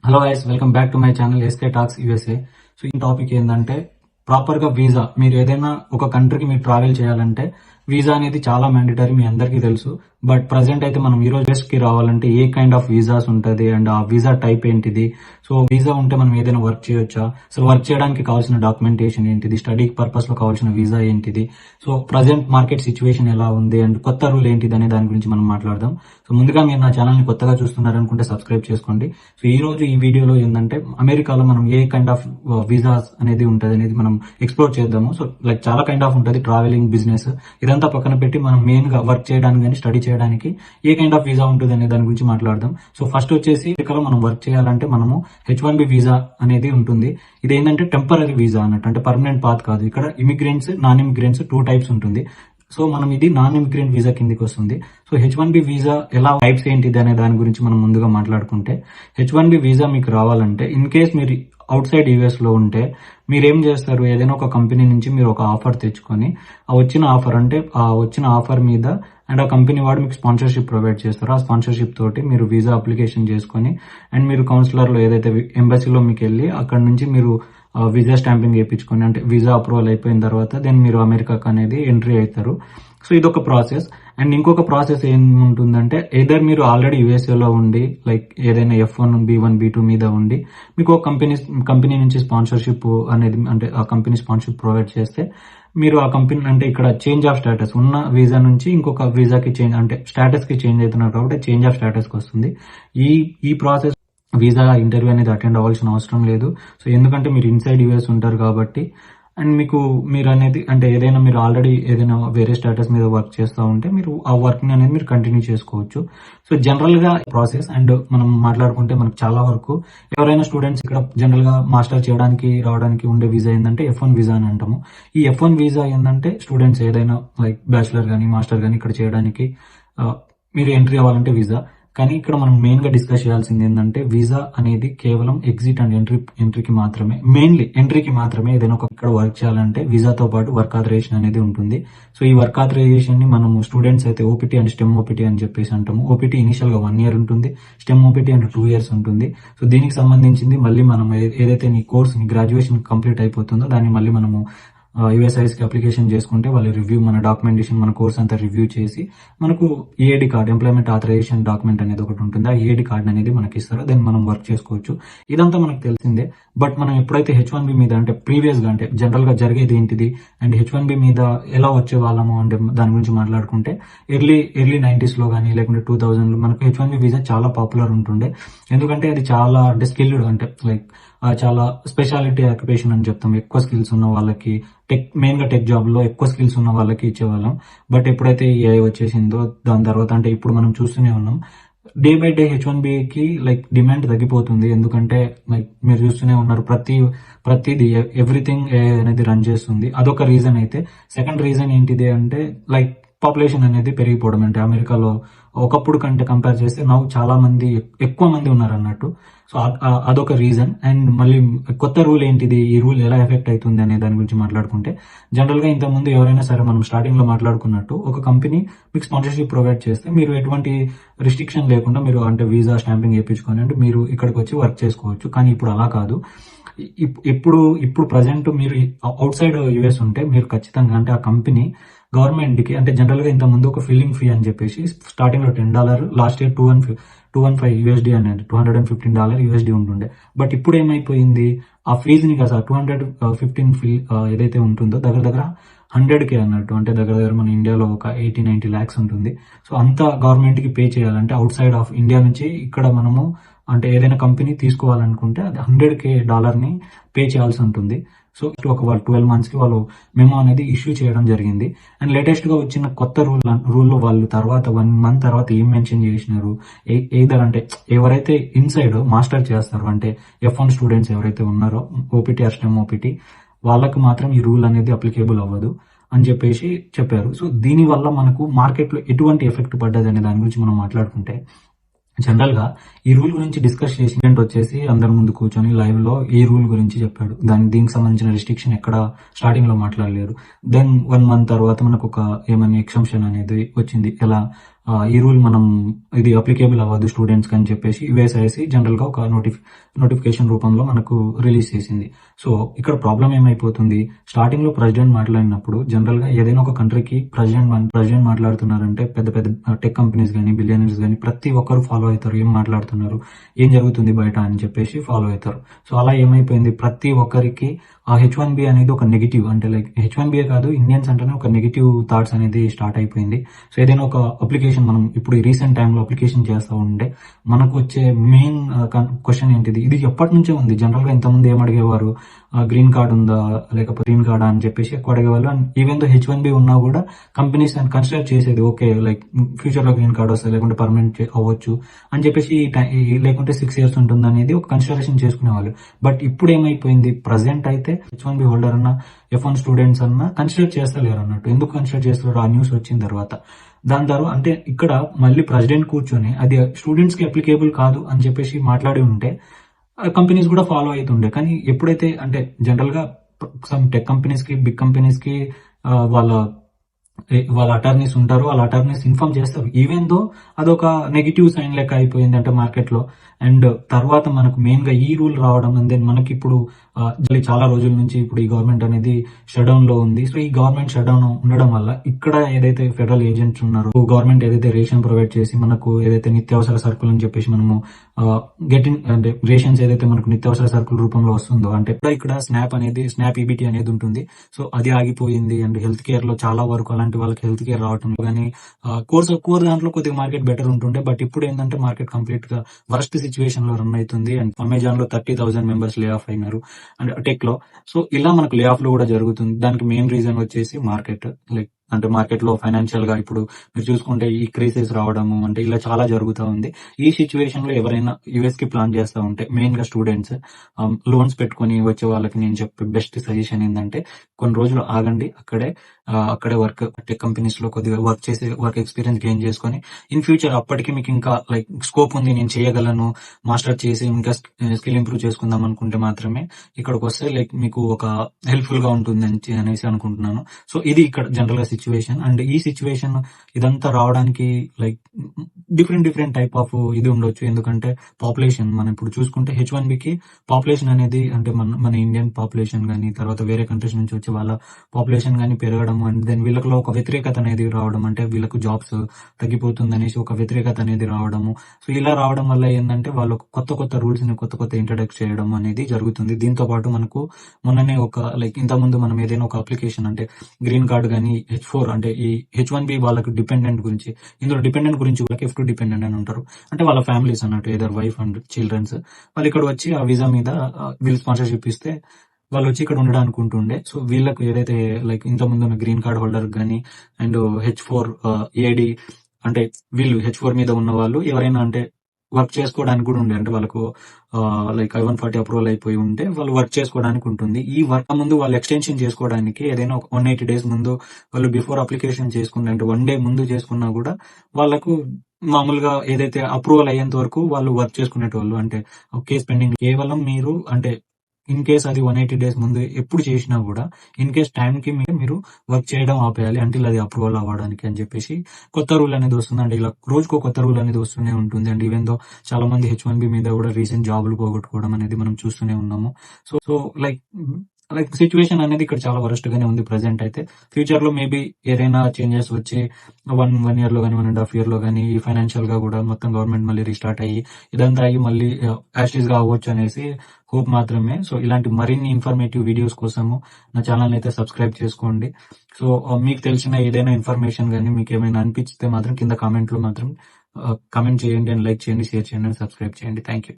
Hello guys, welcome back to my channel SK talks USA. So ఈ topic ఏంటంటే proper గా visa. మీరు ఏదైనా ఒక కంట్రీకి మీరు ట్రావెల్ చేయాలంటే వీసా అనేది చాలా మ్యాండేటరీ, మీ అందరికీ తెలుసు. బట్ ప్రజెంట్ అయితే మనం ఈ రోజు వెస్ట్ కి రావాలంటే ఏ కైండ్ ఆఫ్ వీసాస్ ఉంటుంది అండ్ ఆ వీసా టైప్ ఏంటిది, సో వీసా ఉంటే మనం ఏదైనా వర్క్ చేయొచ్చా, సో వర్క్ చేయడానికి కావాల్సిన డాక్యుమెంటేషన్ ఏంటిది, స్టడీ పర్పస్ లో కావాల్సిన వీసా ఏంటిది, సో ప్రజెంట్ మార్కెట్ సిచ్యువేషన్ ఎలా ఉంది అండ్ కొత్త రూల్ ఏంటిది అనే దాని గురించి మనం మాట్లాడదాం. సో ముందుగా మీరు నా ఛానల్ ని కొత్తగా చూస్తున్నారనుకుంటే సబ్స్క్రైబ్ చేసుకోండి. సో ఈ రోజు ఈ వీడియోలో ఏంటంటే అమెరికాలో మనం ఏ కైండ్ ఆఫ్ వీసాస్ అనేది ఉంటుంది అనేది మనం ఎక్స్ప్లోర్ చేద్దాము. సో లైక్ చాలా కైండ్ ఆఫ్ ఉంటుంది, ట్రావెలింగ్, బిజినెస్, ఇదంతా పక్కన పెట్టి మనం మెయిన్ గా వర్క్ చేయడానికి కానీ స్టడీ చేయడానికి ఏ కైండ్ ఆఫ్ వీసా ఉంటుంది అనే దాని గురించి మాట్లాడదాం. సో ఫస్ట్ వచ్చేసి అమెరికాలో మనం వర్క్ చేయాలంటే మనము H1B వీసా అనేది ఉంటుంది. ఇది ఏంటంటే టెంపరరీ వీసా అన్నట్టు, అంటే పర్మనెంట్ పాత్ కాదు. ఇక్కడ ఇమిగ్రెంట్స్, నాన్ ఇమిగ్రెంట్స్ 2 టైప్స్ ఉంటుంది. సో మనం ఇది నాన్ ఇమిగ్రెంట్ వీసా కిందకి వస్తుంది. సో H1B వీసా ఎలా టైప్స్ ఏంటిది అనే దాని గురించి మనం ముందుగా మాట్లాడుకుంటే, H1B వీసా మీకు రావాలంటే ఇన్ కేస్ మీరు అవుట్ సైడ్ యూఎస్ లో ఉంటే మీరేం చేస్తారు, ఏదైనా ఒక కంపెనీ నుంచి మీరు ఒక ఆఫర్ తెచ్చుకొని ఆ వచ్చిన ఆఫర్ మీద అండ్ ఆ కంపెనీ వాడు మీకు స్పాన్సర్షిప్ ప్రొవైడ్ చేస్తారు. ఆ స్పాన్సర్షిప్ తోటి మీరు వీసా అప్లికేషన్ చేసుకొని అండ్ మీరు కౌన్సిలర్ లో ఏదైతే ఎంబసీలో మీకు వెళ్ళి అక్కడ నుంచి మీరు వీసా స్టాంపింగ్ చేయించుకొని, అంటే వీసా అప్రూవల్ అయిపోయిన తర్వాత దెన్ మీరు అమెరికాకి అనేది ఎంట్రీ అవుతారు. సో ఇదొక ప్రాసెస్. అండ్ ఇంకొక ప్రాసెస్ ఏముంటుందంటే, ఏదర్ మీరు ఆల్రెడీ యూఎస్ఏలో ఉండి లైక్ ఏదైనా F1, B1, B2 మీద ఉండి మీకు ఒక కంపెనీ నుంచి స్పాన్సర్షిప్ అనేది, అంటే ఆ కంపెనీ స్పాన్సర్షిప్ ప్రొవైడ్ చేస్తే మీరు ఆ కంపెనీ, అంటే ఇక్కడ చేంజ్ ఆఫ్ స్టేటస్ ఉన్న వీసా నుంచి ఇంకొక వీసాకి చేంజ్, అంటే స్టేటస్ కి చేంజ్ అవుతున్నారు కాబట్టి చేంజ్ ఆఫ్ స్టేటస్ కి వస్తుంది. ఈ ప్రాసెస్ వీసా ఇంటర్వ్యూ అనేది అటెండ్ అవ్వాల్సిన అవసరం లేదు. సో ఎందుకంటే మీరు ఇన్సైడ్ యూఎస్ ఉంటారు కాబట్టి. అండ్ మీరు అనేది, అంటే ఏదైనా మీరు ఆల్రెడీ ఏదైనా వేరే స్టేటస్ మీద వర్క్ చేస్తూ ఉంటే మీరు ఆ వర్క్ అనేది మీరు కంటిన్యూ చేసుకోవచ్చు. సో జనరల్ గా ప్రాసెస్. అండ్ మనం మాట్లాడుకుంటే మనకు చాలా వరకు ఎవరైనా స్టూడెంట్స్ ఇక్కడ జనరల్ గా మాస్టర్ చేయడానికి రావడానికి ఉండే వీసా ఏంటంటే F1 వీసా అని అంటాము. ఈ F1 వీసా ఏంటంటే స్టూడెంట్స్ ఏదైనా లైక్ బ్యాచిలర్ కానీ మాస్టర్ కానీ ఇక్కడ చేయడానికి మీరు ఎంట్రీ అవ్వాలంటే వీసా. కానీ ఇక్కడ మనం మెయిన్ గా డిస్కస్ చేయాల్సింది ఏంటంటే, వీసా అనేది కేవలం ఎగ్జిట్ అండ్ ఎంట్రీకి మాత్రమే, మెయిన్లీ ఎంట్రీకి మాత్రమే. ఏదైనా ఇక్కడ వర్క్ చేయాలంటే వీసాతో పాటు వర్క్ ఆథరైజేషన్ అనేది ఉంటుంది. సో ఈ వర్క్ ఆథరైజేషన్ ని మనం స్టూడెంట్స్ అయితే ఓపీటీ అండ్ స్టెమ్ ఓపీటీ అని చెప్పేసి అంటాము. ఓపీటీ ఇనిషియల్ గా 1 year ఉంటుంది, స్టెమ్ ఓపీటీ అంటే 2 years ఉంటుంది. సో దీనికి సంబంధించింది మళ్ళీ మనం ఏదైతే నీ కోర్స్, నీ గ్రాడ్యుయేషన్ కంప్లీట్ అయిపోతుందో దాన్ని మళ్ళీ మనము యుఎస్ఐఎస్ కి అప్లికేషన్ చేసుకుంటే వాళ్ళు రివ్యూ, మన డాక్యుమెంటేషన్, మన కోర్స్ అంతా రివ్యూ చేసి మనకు EAD card, employment authorization document అనేది ఒకటి ఉంటుంది. ఆ ఈఏడి కార్డ్ అనేది మనకి ఇస్తారు. దెన్ మనం వర్క్ చేసుకోవచ్చు. ఇదంతా మనకు తెలిసిందే. బట్ మనం ఎప్పుడైతే H1B మీద, అంటే ప్రీవియస్ గా, అంటే జనరల్ గా జరిగేది ఏంటిది అండ్ H1B మీద ఎలా వచ్చే వాళ్ళము అంటే దాని గురించి మాట్లాడుకుంటే, ఎర్లీ 90s లో కానీ లేకుంటే 2000 లో మనకు H1B వీసా చాలా పాపులర్ ఉంటుండే. ఎందుకంటే అది చాలా, అంటే స్కిల్డ్, అంటే లైక్ చాలా స్పెషాలిటీ ఆక్యుపేషన్ అని చెప్తాం. ఎక్కువ స్కిల్స్ ఉన్న వాళ్ళకి, మెయిన్ గా టెక్ జాబ్ లో ఎక్కువ స్కిల్స్ ఉన్న వాళ్ళకి ఇచ్చేవాళ్ళం. బట్ ఎప్పుడైతే ఏఐ వచ్చేసిందో దాని తర్వాత, అంటే ఇప్పుడు మనం చూస్తూనే ఉన్నాం, డే బై డే H1B కి లైక్ డిమాండ్ తగ్గిపోతుంది. ఎందుకంటే లైక్ మీరు చూస్తూనే ఉన్నారు, ప్రతిది ఎవ్రీథింగ్ ఏఐ అనేది రన్ చేస్తుంది. అదొక రీజన్ అయితే. సెకండ్ రీజన్ ఏంటిది అంటే లైక్ పాపులేషన్ అనేది పెరిగిపోవడం. అంటే అమెరికాలో ఒకప్పుడు కంటే కంపేర్ చేస్తే నవ్వు చాలా మంది, ఎక్కువ మంది ఉన్నారు అన్నట్టు. సో అదొక రీజన్. అండ్ మళ్ళీ కొత్త రూల్ ఏంటిది, ఈ రూల్ ఎలా ఎఫెక్ట్ అవుతుంది అనే దాని గురించి మాట్లాడుకుంటే, జనరల్ గా ఇంతకుముందు ఎవరైనా సరే మనం స్టార్టింగ్ లో మాట్లాడుకున్నట్టు ఒక కంపెనీ మీకు స్పాన్సర్షిప్ ప్రొవైడ్ చేస్తే మీరు ఎటువంటి రిస్ట్రిక్షన్ లేకుండా మీరు, అంటే వీసా స్టాంపింగ్ చేయించుకొని అంటే మీరు ఇక్కడికి వచ్చి వర్క్ చేసుకోవచ్చు. కానీ ఇప్పుడు అలా కాదు. ఇప్పుడు ప్రజెంట్ మీరు అవుట్ సైడ్ యుఎస్ ఉంటే మీరు ఖచ్చితంగా, అంటే ఆ కంపెనీ గవర్నమెంట్ కి, అంటే జనరల్ గా ఇంత ముందు ఒక ఫిల్లింగ్ ఫీ అని చెప్పేసి స్టార్టింగ్ లో $10, లాస్ట్ ఇయర్ $215 అనేది $215 ఉంటుండే. బట్ ఇప్పుడు ఏమైపోయింది, ఆ ఫీజుని కదా 215 ఫీ ఏదైతే ఉంటుందో దగ్గర 100K అన్నట్టు, అంటే దగ్గర మన ఇండియాలో ఒక 80-90 lakhs ఉంటుంది. సో అంతా గవర్నమెంట్ కి పే చేయాలంటే అవుట్ సైడ్ ఆఫ్ ఇండియా నుంచి ఇక్కడ మనము, అంటే ఏదైనా కంపెనీ తీసుకోవాలనుకుంటే అది $100K ని పే చేయాల్సి ఉంటుంది. సో వాళ్ళు 12 months కి వాళ్ళు మెమో అనేది ఇష్యూ చేయడం జరిగింది. అండ్ లేటెస్ట్ గా వచ్చిన కొత్త రూల్లో వాళ్ళు తర్వాత 1 month తర్వాత ఏం మెన్షన్ చేసినారు, ఏదర్ అంటే ఎవరైతే ఇన్సైడ్ మాస్టర్ చేస్తారో, అంటే F1 స్టూడెంట్స్ ఎవరైతే ఉన్నారో ఓపీటీ ఆర్ స్టెమ్ ఓపీటీ, వాళ్ళకి మాత్రం ఈ రూల్ అనేది అప్లికేబుల్ అవ్వదు అని చెప్పేసి చెప్పారు. సో దీని వల్ల మనకు మార్కెట్ లో ఎటువంటి ఎఫెక్ట్ పడ్డది అనే దాని గురించి మనం మాట్లాడుకుంటే, జనరల్ గా ఈ రూల్ గురించి డిస్కస్ చేసిన వచ్చేసి అందరి ముందు కూర్చొని లైవ్ లో ఈ రూల్ గురించి చెప్పాడు. దీనికి సంబంధించిన రిస్ట్రిక్షన్ ఎక్కడ స్టార్టింగ్ లో మాట్లాడలేరు. దెన్ 1 month తర్వాత మనకు ఒక ఏమైనా ఎక్సెంప్షన్ అనేది వచ్చింది. ఎలా ఈ రూల్ మనం ఇది అప్లికేబుల్ అవ్వదు స్టూడెంట్స్కి అని చెప్పేసి యుఎస్ఐసి జనరల్గా ఒక నోటిఫికేషన్ రూపంలో మనకు రిలీజ్ చేసింది. సో ఇక్కడ ప్రాబ్లం ఏమైపోతుంది, స్టార్టింగ్లో ప్రెసిడెంట్ మాట్లాడినప్పుడు జనరల్గా ఏదైనా ఒక కంట్రీకి ప్రెసిడెంట్ మాట్లాడుతున్నారంటే పెద్ద పెద్ద టెక్ కంపెనీస్ కానీ బిలియనర్స్ కానీ ప్రతి ఒక్కరు ఫాలో అవుతారు, ఏం మాట్లాడుతున్నారు, ఏం జరుగుతుంది బయట అని చెప్పేసి ఫాలో అవుతారు. సో అలా ఏమైపోయింది, ప్రతి ఒక్కరికి ఆ H1B అనేది ఒక నెగిటివ్, అంటే లైక్ H1B కాదు, ఇండియన్స్ అంటేనే ఒక నెగిటివ్ థాట్స్ అనేది స్టార్ట్ అయిపోయింది. సో ఏదైనా ఒక అప్లికేషన్ మనం ఇప్పుడు ఈ రీసెంట్ టైంలో అప్లికేషన్ చేస్తూ ఉంటే మనకు వచ్చే మెయిన్ క్వశ్చన్ ఏంటిది, ఇది ఎప్పటి నుంచే ఉంది. జనరల్గా ఇంతకుముందు ఏం అడిగేవారు, గ్రీన్ కార్డ్ ఉందా లేకపోతే గ్రీన్ కార్డా అని చెప్పేసి ఎక్కువ అడిగేవాళ్ళు. అండ్ ఈవెన్ దో H1B ఉన్నా కూడా కంపెనీస్ అని కన్సిడర్ చేసేది, ఓకే లైక్ ఫ్యూచర్లో గ్రీన్ కార్డ్ వస్తుంది లేకుంటే పర్మనెంట్ అవ్వచ్చు అని చెప్పేసి లేకుంటే 6 years ఉంటుంది అనేది ఒక కన్సిడరేషన్ చేసుకునేవాళ్ళు. బట్ ఇప్పుడు ఏమైపోయింది, ప్రజెంట్ అయితే H1B హోల్డర్ అన్న F1 స్టూడెంట్స్ అన్న కన్సిడర్ చేస్తలేరు అన్నట్టు. ఎందుకు కన్సిడర్ చేస్తారు, ఆ న్యూస్ వచ్చిన తర్వాత. దాని తర్వాత అంటే ఇక్కడ మళ్ళీ ప్రెసిడెంట్ కూర్చొని అది స్టూడెంట్స్ కి అప్లికేబుల్ కాదు అని చెప్పేసి మాట్లాడి ఉంటే కంపెనీస్ కూడా ఫాలో అవుతుండే. కానీ ఎప్పుడైతే అంటే జనరల్ గా సమ్ టెక్ కంపెనీస్ కి బిగ్ కంపెనీస్ కి వాళ్ళ అటార్నీస్ ఉంటారు, వాళ్ళ అటార్నీస్ ఇన్ఫార్మ్ చేస్తారు. ఈవెన్ దో అదొక నెగిటివ్ సైన్ లెక్క అయిపోయింది అంటే మార్కెట్ లో. అండ్ తర్వాత మనకు మెయిన్ గా ఈ రూల్ రావడం, అండ్ దెన్ మనకి ఇప్పుడు చాలా రోజుల నుంచి ఇప్పుడు ఈ గవర్నమెంట్ అనేది షట్ డౌన్ లో ఉంది. సో ఈ గవర్నమెంట్ షట్ డౌన్ ఉండడం వల్ల ఇక్కడ ఏదైతే ఫెడరల్ ఏజెంట్స్ ఉన్నారో, గవర్నమెంట్ ఏదైతే రేషన్ ప్రొవైడ్ చేసి మనకు ఏదైతే నిత్యావసర సరుకులు అని చెప్పేసి మనము అంటే రేషన్స్ ఏదైతే మనకు నిత్యావసర సరుకుల రూపంలో వస్తుందో, అంటే ఇక్కడ స్నాప్ ఈబీటీ అనేది ఉంటుంది. సో అది ఆగిపోయింది. అండ్ హెల్త్ కేర్ లో చాలా వరకు అలాంటి వాళ్ళకి హెల్త్ కేర్ రావటంలో కానీ కోర్ దాంట్లో కొద్దిగా మార్కెట్ బెటర్ ఉంటుండే. బట్ ఇప్పుడు ఏంటంటే మార్కెట్ కంప్లీట్ గా వరస్ట్ సిచ్యువేషన్ లో రన్ అవుతుంది. అండ్ అమెజాన్ లో 30,000 మెంబర్స్ లే ఆఫ్ అయినారు అండ్ టెక్ లో. సో ఇలా మనకు లే ఆఫ్ లో కూడా జరుగుతుంది. దానికి మెయిన్ రీజన్ వచ్చేసి మార్కెట్, లైక్ అంటే మార్కెట్ లో ఫైనాన్షియల్ గా ఇప్పుడు మీరు చూసుకుంటే ఈ క్రైసిస్ రావడము అంటే ఇలా చాలా జరుగుతూ ఉంది. ఈ సిచ్యువేషన్ లో ఎవరైనా యుఎస్ కి ప్లాన్ చేస్తూ ఉంటే మెయిన్ గా స్టూడెంట్స్ లోన్స్ పెట్టుకుని వచ్చే వాళ్ళకి నేను చెప్పే బెస్ట్ సజెషన్ ఏంటంటే కొన్ని రోజులు ఆగండి, అక్కడే వర్క్ టెక్ కంపెనీస్ లో కొద్దిగా వర్క్ ఎక్స్పీరియన్స్ గెయిన్ చేసుకొని ఇన్ ఫ్యూచర్ అప్పటికి మీకు ఇంకా లైక్ స్కోప్ ఉంది, నేను చేయగలను, మాస్టర్ చేసి ఇంకా స్కిల్ ఇంప్రూవ్ చేసుకుందాం అనుకుంటే మాత్రమే ఇక్కడికి వస్తే లైక్ మీకు ఒక హెల్ప్ఫుల్ గా ఉంటుంది అనేసి అనుకుంటున్నాను. సో ఇది ఇక్కడ జనరల్ గా సిచ్యువేషన్. అండ్ ఈ సిచ్యువేషన్ ఇదంతా రావడానికి లైక్ డిఫరెంట్ టైప్ ఆఫ్ ఇది ఉండొచ్చు. ఎందుకంటే పాపులేషన్ మనం ఇప్పుడు చూసుకుంటే H1Bకి పాపులేషన్ అనేది అంటే మన ఇండియన్ పాపులేషన్ కానీ తర్వాత వేరే కంట్రీస్ నుంచి వచ్చే వాళ్ళ పాపులేషన్ కానీ పెరగడం, అండ్ దెన్ వీళ్ళలో ఒక వ్యతిరేకత అనేది రావడం, అంటే వీళ్ళకు జాబ్స్ తగ్గిపోతుంది అనేసి ఒక వ్యతిరేకత అనేది రావడము. సో ఇలా రావడం వల్ల ఏంటంటే వాళ్ళు కొత్త రూల్స్ ని కొత్త ఇంట్రడక్ట్ చేయడం అనేది జరుగుతుంది. దీంతో పాటు మనకు మొన్ననే ఒక లైక్ ఇంతకుముందు మనం ఏదైనా ఒక అప్లికేషన్ అంటే గ్రీన్ కార్డ్ కానీ H4 అంటే ఈ H1B వాళ్ళకి డిపెండెంట్ గురించి, ఇందులో డిపెండెంట్ గురించి వాళ్ళకి F2 డిపెండెంట్ అని ఉంటారు, అంటే వాళ్ళ ఫ్యామిలీస్ అన్నట్టు ఏదర్ వైఫ్ అండ్ చిల్డ్రన్స్. వాళ్ళు ఇక్కడ వచ్చి ఆ వీసా మీద వీళ్ళు స్పాన్సర్షిప్ ఇస్తే వాళ్ళు వచ్చి ఇక్కడ ఉండడానికి ఉంటుండే. సో వీళ్ళకు ఏదైతే లైక్ ఇంతకుముందు ఉన్న గ్రీన్ కార్డ్ హోల్డర్ కానీ అండ్ H4 ఏడి అంటే వీళ్ళు H4 మీద ఉన్న వాళ్ళు ఎవరైనా అంటే వర్క్ చేసుకోవడానికి కూడా ఉండే, అంటే వాళ్ళకు లైక్ I-140 అప్రూవల్ అయిపోయి ఉంటే వాళ్ళు వర్క్ చేసుకోవడానికి ఉంటుంది. ఈ వర్క్ ముందు వాళ్ళు ఎక్స్టెన్షన్ చేసుకోవడానికి ఏదైనా 180 days ముందు వాళ్ళు బిఫోర్ అప్లికేషన్ చేసుకున్న అంటే 1 day ముందు చేసుకున్నా కూడా వాళ్ళకు మామూలుగా ఏదైతే అప్రూవల్ అయ్యేంత వరకు వాళ్ళు వర్క్ చేసుకునేటోళ్ళు. అంటే కేసు పెండింగ్ కేవలం మీరు అంటే ఇన్ కేస్ అది 180 days ముందు ఎప్పుడు చేసినా కూడా ఇన్ కేస్ టైంకి మీరు వర్క్ చేయడం ఆపేయాలి అంటే అది అప్రూవల్ అవ్వడానికి అని చెప్పేసి కొత్త రూల్ అనేది వస్తుంది. అంటే ఇలా రోజుకో కొత్త రూల్ అనేది వస్తూనే ఉంటుంది. అండ్ ఈవెన్ దో చాలా మంది H1B మీద కూడా రీసెంట్ జాబులు పోగొట్టుకోవడం అనేది మనం చూస్తూనే ఉన్నాము. సో లైక్ సిచ్యువేషన్ అనేది ఇక్కడ చాలా వరస్ట్ గానే ఉంది ప్రెసెంట్ అయితే. ఫ్యూచర్ లో మేబీ ఏదైనా చేంజెస్ వచ్చి వన్ ఇయర్ లో కానీ 1.5 year లో కానీ ఫైనాన్షియల్ గా కూడా మొత్తం గవర్నమెంట్ మళ్ళీ రీస్టార్ట్ అయ్యి ఇదంతా అయ్యి మళ్ళీ యాషెస్ గా అవ్వచ్చు అనేసి హోప్ మాత్రమే. సో ఇలాంటి మరిన్ని ఇన్ఫర్మేటివ్ వీడియోస్ కోసము నా ఛానల్ అయితే సబ్స్క్రైబ్ చేసుకోండి. సో మీకు తెలిసిన ఏదైనా ఇన్ఫర్మేషన్ కానీ మీకు ఏమైనా అనిపిస్తే మాత్రం కింద కామెంట్ లో మాత్రం కామెంట్ చేయండి అండ్ లైక్ చేయండి, షేర్ చేయండి అండ్ సబ్స్క్రైబ్ చేయండి. Thank you.